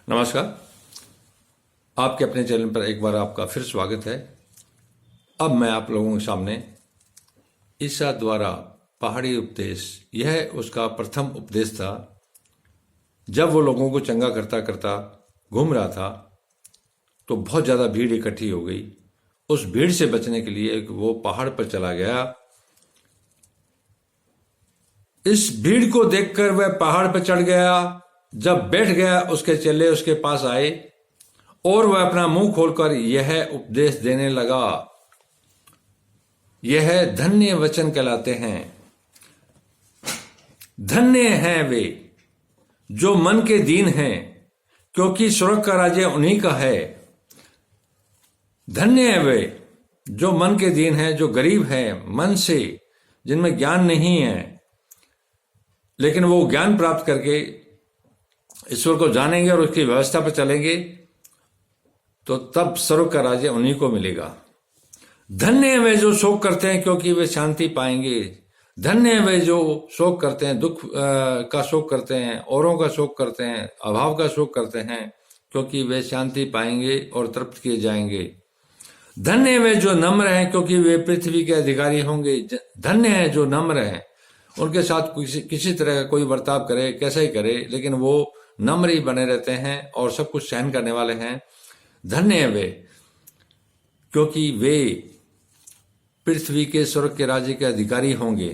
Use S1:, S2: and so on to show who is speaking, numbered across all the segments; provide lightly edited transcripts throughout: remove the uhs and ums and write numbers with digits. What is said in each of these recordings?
S1: नमस्कार। आपके अपने चैनल पर एक बार आपका फिर स्वागत है। अब मैं आप लोगों के सामने ईसा द्वारा पहाड़ी उपदेश, यह उसका प्रथम उपदेश था। जब वो लोगों को चंगा करता करता घूम रहा था तो बहुत ज़्यादा भीड़ इकट्ठी हो गई। उस भीड़ से बचने के लिए वो पहाड़ पर चला गया। इस भीड़ को देखकर वह पहाड़ पर चढ़ गया। जब बैठ गया, उसके चेले उसके पास आए और वह अपना मुंह खोलकर यह उपदेश देने लगा। यह धन्य वचन कहलाते हैं। धन्य हैं वे जो मन के दीन हैं, क्योंकि स्वर्ग का राज्य उन्हीं का है। धन्य हैं वे जो मन के दीन हैं, जो गरीब हैं मन से, जिनमें ज्ञान नहीं है, लेकिन वो ज्ञान प्राप्त करके ईश्वर को जानेंगे और उसकी व्यवस्था पर चलेंगे तो तब स्वर्ग का राज्य उन्हीं को मिलेगा। धन्य है वे जो शोक करते हैं, क्योंकि वे शांति पाएंगे। धन्य है वे जो शोक करते हैं, दुख का शोक करते हैं, औरों का शोक करते हैं, अभाव का शोक करते हैं, क्योंकि वे शांति पाएंगे और तृप्त किए जाएंगे। धन्य है वे जो नम्र हैं, क्योंकि वे पृथ्वी के अधिकारी होंगे। धन्य है जो नम्र हैं, उनके साथ किसी तरह का कोई बर्ताव करे, कैसा ही करे, लेकिन वो नम्र ही बने रहते हैं और सब कुछ सहन करने वाले हैं। धन्य है वे, क्योंकि वे पृथ्वी के स्वर्ग के राज्य के अधिकारी होंगे।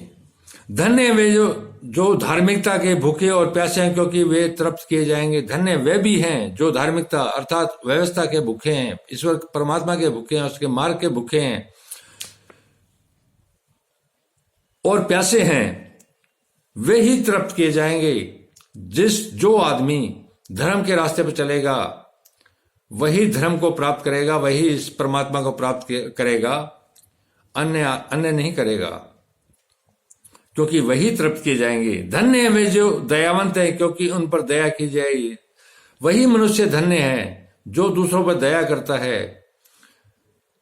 S1: धन्य है वे जो धार्मिकता के भूखे और प्यासे हैं, क्योंकि वे तृप्त किए जाएंगे। धन्य वे भी हैं जो धार्मिकता अर्थात व्यवस्था के भूखे हैं, ईश्वर परमात्मा के भूखे हैं, उसके मार्ग के भूखे हैं और प्यासे हैं, वे ही तृप्त किए जाएंगे। जो आदमी धर्म के रास्ते पर चलेगा वही धर्म को प्राप्त करेगा, वही इस परमात्मा को प्राप्त करेगा, अन्य नहीं करेगा, क्योंकि वही तृप्त किए जाएंगे। धन्य है वे जो दयावंत है, क्योंकि उन पर दया की जाएगी। वही मनुष्य धन्य है जो दूसरों पर दया करता है।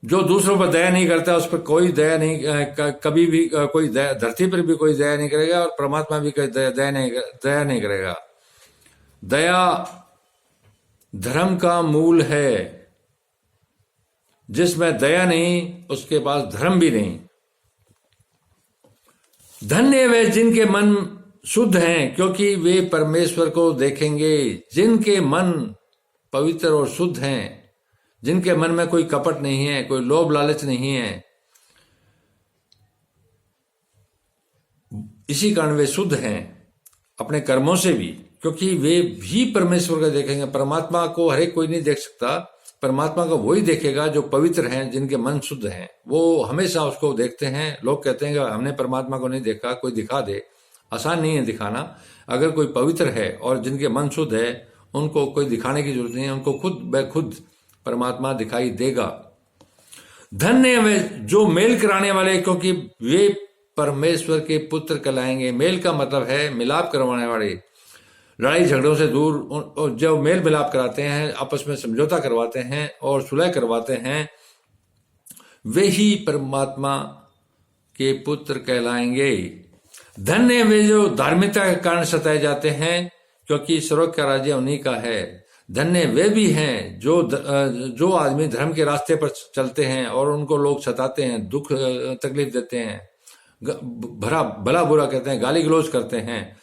S1: जो दूसरों पर दया नहीं करता उस पर कोई दया नहीं, कभी भी कोई दया, धरती पर भी कोई दया नहीं करेगा और परमात्मा भी कोई दया नहीं करेगा। दया धर्म का मूल है। जिसमें दया नहीं उसके पास धर्म भी नहीं। धन्य वे जिनके मन शुद्ध हैं, क्योंकि वे परमेश्वर को देखेंगे। जिनके मन पवित्र और शुद्ध हैं, जिनके मन में कोई कपट नहीं है, कोई लोभ लालच नहीं है, इसी कारण वे शुद्ध हैं अपने कर्मों से भी, क्योंकि वे भी परमेश्वर को देखेंगे। परमात्मा को हर एक कोई नहीं देख सकता, परमात्मा को वही देखेगा जो पवित्र हैं, जिनके मन शुद्ध हैं। वो हमेशा उसको देखते हैं। लोग कहते हैं कि हमने परमात्मा को नहीं देखा, कोई दिखा दे। आसान नहीं है दिखाना। अगर कोई पवित्र है और जिनके मन शुद्ध है, उनको कोई दिखाने की जरूरत नहीं है, उनको खुद परमात्मा दिखाई देगा। धन्य वे जो मेल कराने वाले, क्योंकि वे परमेश्वर के पुत्र कहलाएंगे। मेल का मतलब है मिलाप करवाने वाले, लड़ाई झगड़ों से दूर। और जो मेल मिलाप कराते हैं, आपस में समझौता करवाते हैं और सुलह करवाते हैं, वे ही परमात्मा के पुत्र कहलाएंगे। धन्य वे जो धार्मिकता के कारण सताए जाते हैं, क्योंकि स्वर्ग का राज्य उन्हीं का है। धन्य वे भी हैं जो आदमी धर्म के रास्ते पर चलते हैं और उनको लोग सताते हैं, दुख तकलीफ देते हैं, भला बुरा कहते हैं, गाली गलौज करते हैं।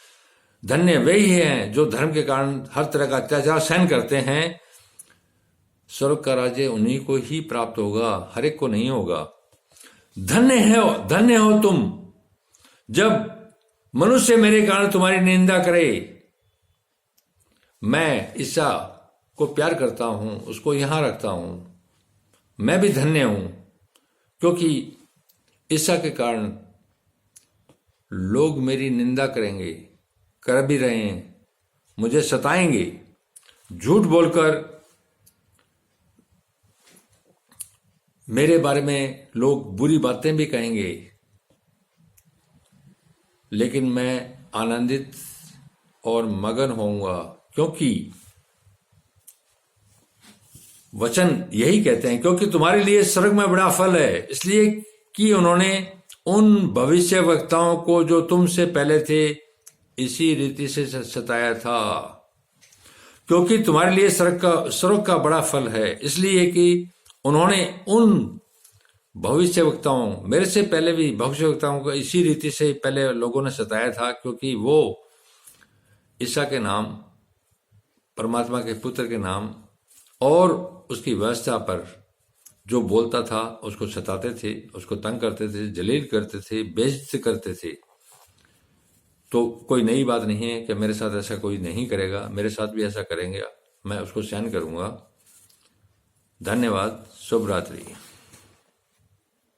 S1: धन्य वे ही हैं जो धर्म के कारण हर तरह का अत्याचार सहन करते हैं। स्वर्ग का राज्य उन्हीं को ही प्राप्त होगा, हर एक को नहीं होगा। धन्य हो तुम जब मनुष्य मेरे कारण तुम्हारी निंदा करे। मैं ईसा को प्यार करता हूं, उसको यहां रखता हूं। मैं भी धन्य हूं, क्योंकि ईसा के कारण लोग मेरी निंदा करेंगे, कर भी रहे हैं, मुझे सताएंगे, झूठ बोलकर मेरे बारे में लोग बुरी बातें भी कहेंगे, लेकिन मैं आनंदित और मगन होऊंगा, क्योंकि वचन यही कहते हैं, क्योंकि तुम्हारे लिए स्वर्ग में बड़ा फल है, इसलिए कि उन्होंने उन भविष्य वक्ताओं को जो तुमसे पहले थे इसी रीति से सताया था। क्योंकि तुम्हारे लिए स्वर्ग का बड़ा फल है। इसलिए कि उन्होंने उन भविष्यवक्ताओं, मेरे से पहले भी भविष्यवक्ताओं को इसी रीति से पहले लोगों ने सताया था, क्योंकि वो ईसा के नाम, परमात्मा के पुत्र के नाम और उसकी व्यवस्था पर जो बोलता था उसको सताते थे, उसको तंग करते थे, जलील करते थे, बेइज्जत करते थे। तो कोई नई बात नहीं है कि मेरे साथ ऐसा कोई नहीं करेगा, मेरे साथ भी ऐसा करेंगे, मैं उसको सहन करूंगा। धन्यवाद। शुभ रात्रि।